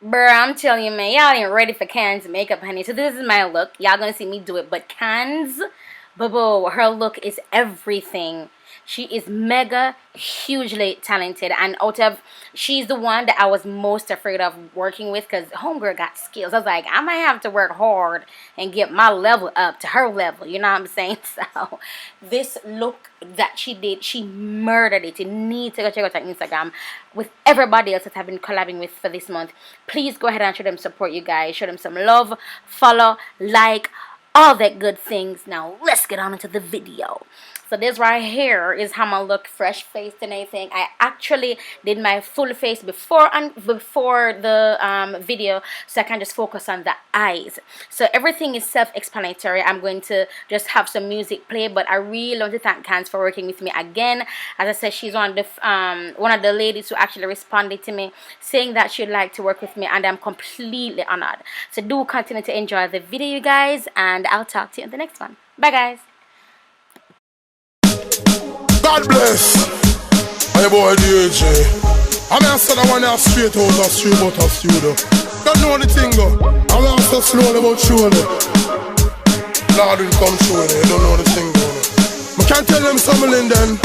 Bruh, I'm telling you, man, y'all ain't ready for Can's makeup, honey. So this is my look. Y'all gonna see me do it. But Can's, boo, her look is everything. She is mega, hugely talented. And she's the one that I was most afraid of working with because homegirl got skills. I was like, I might have to work hard and get my level up to her level. You know what I'm saying? So this look that she did, she murdered it. You need to go check out her Instagram with everybody else that I've been collabing with for this month. Please go ahead and show them support, you guys. Show them some love, follow, like, all that good things. Now let's get on into the video. So this right here is how I look, fresh faced and everything. I actually did my full face before the video, so I can just focus on the eyes. So everything is self-explanatory. I'm going to just have some music play, but I really want to thank Cans for working with me again. As I said, she's one of the ladies who actually responded to me saying that she'd like to work with me, and I'm completely honored. So do continue to enjoy the video, you guys, and I'll talk to you in the next one. Bye, guys. God bless. I'm your boy DJ. I'm a son of one half straight out of street out of studio. Don't know the thing go. I'm a so slowly but surely. Lord will come through it. Don't know the thing go. I can't tell them something then.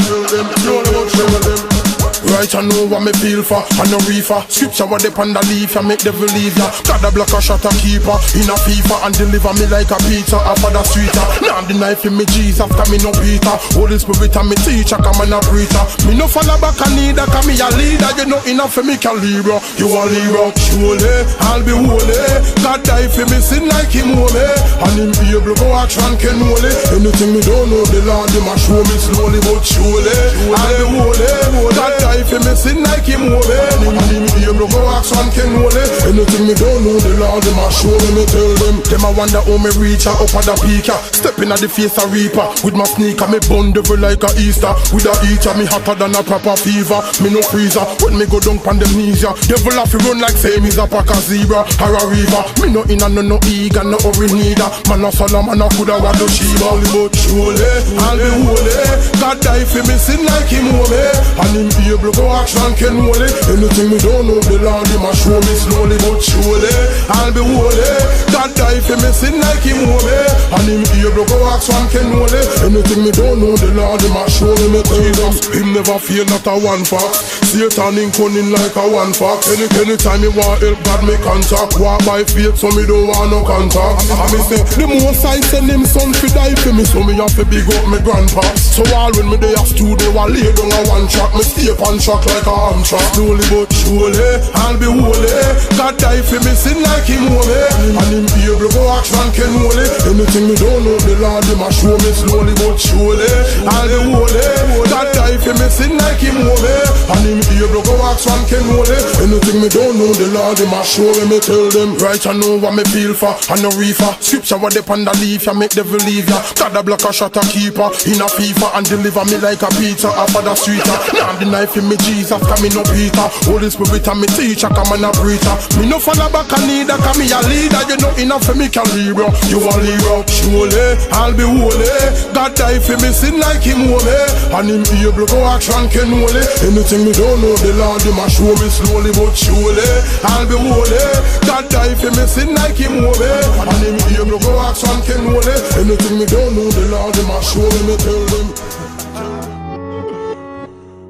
Slowly but surely. Right, I know what me feel for, I no reefer. Scripture what they pan the leaf, I make devil leave ya. God a block a shot a keeper in a FIFA and deliver me like a pizza off of the streeter. Now I'm the knife in me Jesus, cause me no Peter. Holy Spirit and me teacher, come and a preacher. Me no follow back a neither, cause me a leader. You know enough for me caliber. You a leader, surely, I'll be holy. God die for me sin like him holy. And him be able to go action can holy. Anything me don't know, the Lord him a show me slowly but surely. I'll be holy. God die if you missing like him over, him able to go action can holy. Anything me don't know, the Lord him a show me tell them. Them a wonder how me reach up at the peak. Stepping at the face a reaper. With my sneaker me bun devil like a Easter. With a eater me hotter than a proper fever. Me no freezer when me go down pandemnesia. Devil have to run like same is a pack a zebra or a river. Me no in a no eager no hurry neither. Man a Solomon a coulda what do Shiva. Only but surely I'll be holy. God die for me sin like him over, and him able go action can holy. Anything me don't know, the Lord him a show me slowly but surely. I'll be holy. God die for me sin like him holy, and him able go action can holy. Anything me don't know, the Lord him a show me Jesus. Him never feel not a one fox. Satan in cunning like a one fox. Anytime me want help God me contact. Walk by faith so me don't want no contact. And me say the most I send him son fi die for me, so me have to big up me grandpa. So all when me dey a studio I lay down a one track. Me stay on track like a arm track. Slowly but surely I'll be holy. God die for me sin like him holy, and him be able to go action can holy. Anything me don't know, the Lord him a show me slowly but surely. I'll be holy. God die for me sin like him holy, and him be able to go action can holy. Anything me don't know, the Lord him a show me tell them. Right, I know what me feel for, I no reefer. Scripture what they pan the leaf, I make devil leave ya. God a block a shot a keeper in a FIFA and deliver me like a pizza off of the streeter. Now I'm the knife in me Jesus, cause me no Peter. Holy Spirit and me teacher, come and a preacher. Me no follow back a neither, cause me a leader. You know enough for me caliber. You a leader, surely I'll be holy. God die for me sin like him holy, and him able to go action can holy. Anything me don't know, the Lord him a show me slowly but surely. I'll be holy. God die for me sin like him holy, and him able to go action can holy. Anything me don't know, the Lord him a show me tell them.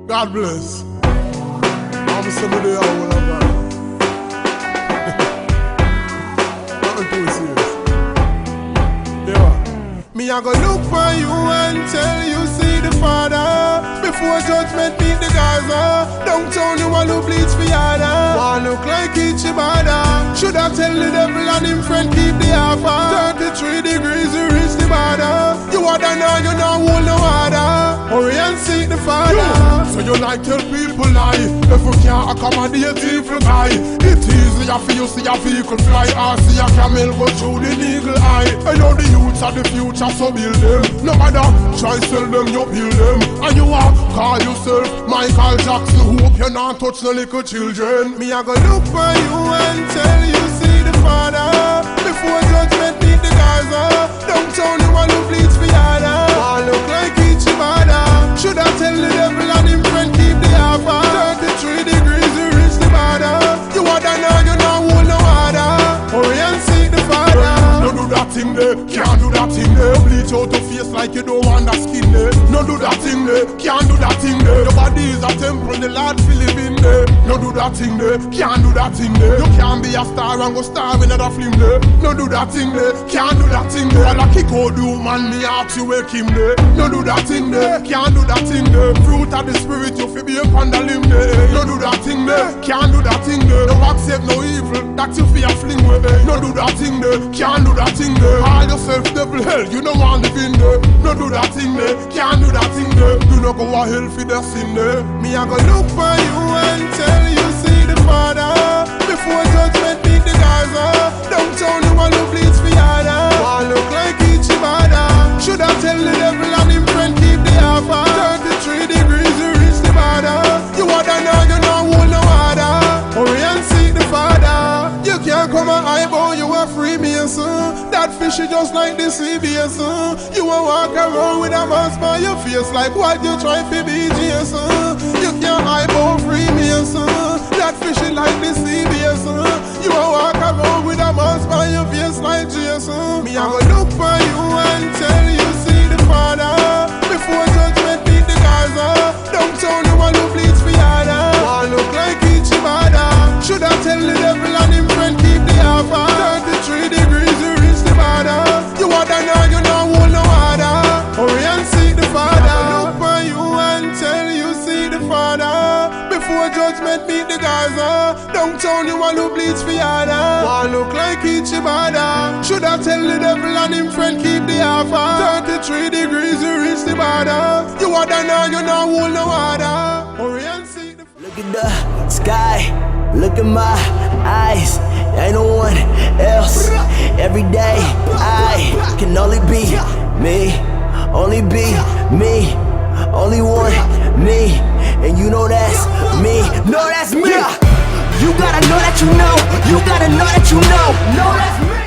God bless. I'm somebody I wanna run. Nothing too serious. Yeah. Me I go look for you until you see the Father. Before judgment meet the Gaza. Downtown you want to bleach for yada. Wanna look like Ichibada. Should I tell the devil and him friend keep the alpha. 33 degrees you reach the border. You water now you know hold no water. Hurry and seek the Father. So you like tell people lie. If you can't accommodate evil guy, it easier for you see a vehicle fly or see a camel go through the legal eye. I know the youths are the future, so build them. No matter try sell them, you build them. And you are call yourself Michael Jackson. Hope you not touch the little children. Me I go look for you until you see the Father. Before judgment meet the Gaza. Downtown you want to bleach for yada. Wanna look like Ichibada. Should I tell the devil and him friend keep the alpha. 33 degrees you reach the border. You water now you know there, can't do that thing there. Bleach out your face like you don't want that skin there. No do that thing there, can't do that thing there. Your body is a temple, the Lord feel live in there. No do that thing there, can't do that thing there. You can't be a star and go star in another film there. No do that thing there, can't do that thing there. I kick out you man, me ask you wake him there. No do that thing there, can't do that thing there. Fruit of the spirit, you feel be up on the limb there. No do that thing there, can't do that thing there. No accept no evil, that you feel a fling with. No do that thing there, can't do that thing there. Call yourself devil hell, you don't want to live in there. No do that thing there, can't do that thing there. Do not go to hell for the sin there. Me I go look for you and tell you see the Father. Before judgment beat the Gaza. Downtown you want to bleach for yada. Want look like each bada. Should I tell the devil and him friend keep the alpha. 33 degrees you reach the border. You water now you know hold no water. Hurry and seek the Father. You can't come and eyebrow, you a free me son. That fish is just like the CBS son. You a walk around with a mask on your face like what you try to be Jason. You can't eyebrow free me son. That fish is like the CBS son. You a walk around with a mask on your face like Jason. Me I go look for you and tell you see the Father. Before judgment beat the Gaza. Downtown you a look bleach for yada. Want look like each bada. Should I tell the devil and him friend keep the alpha. 33 degrees you reach the border. You water now you know hold no water. Hurry and seek the Father. Look for you and tell you see the Father. Before judgment meet the Gaza. Downtown you want to bleach for yada. Want look like each bada. Should I tell the devil and him friend keep the alpha. 33 degrees you reach the border. You water now you know hold no water. Hurry and seek the Father. Look at the sky. Look at my eyes, ain't no one else. Every day I can only be me, only be me, only one me. And you know that's me, no that's me. You gotta know that you know, you gotta know that you know, no that's me.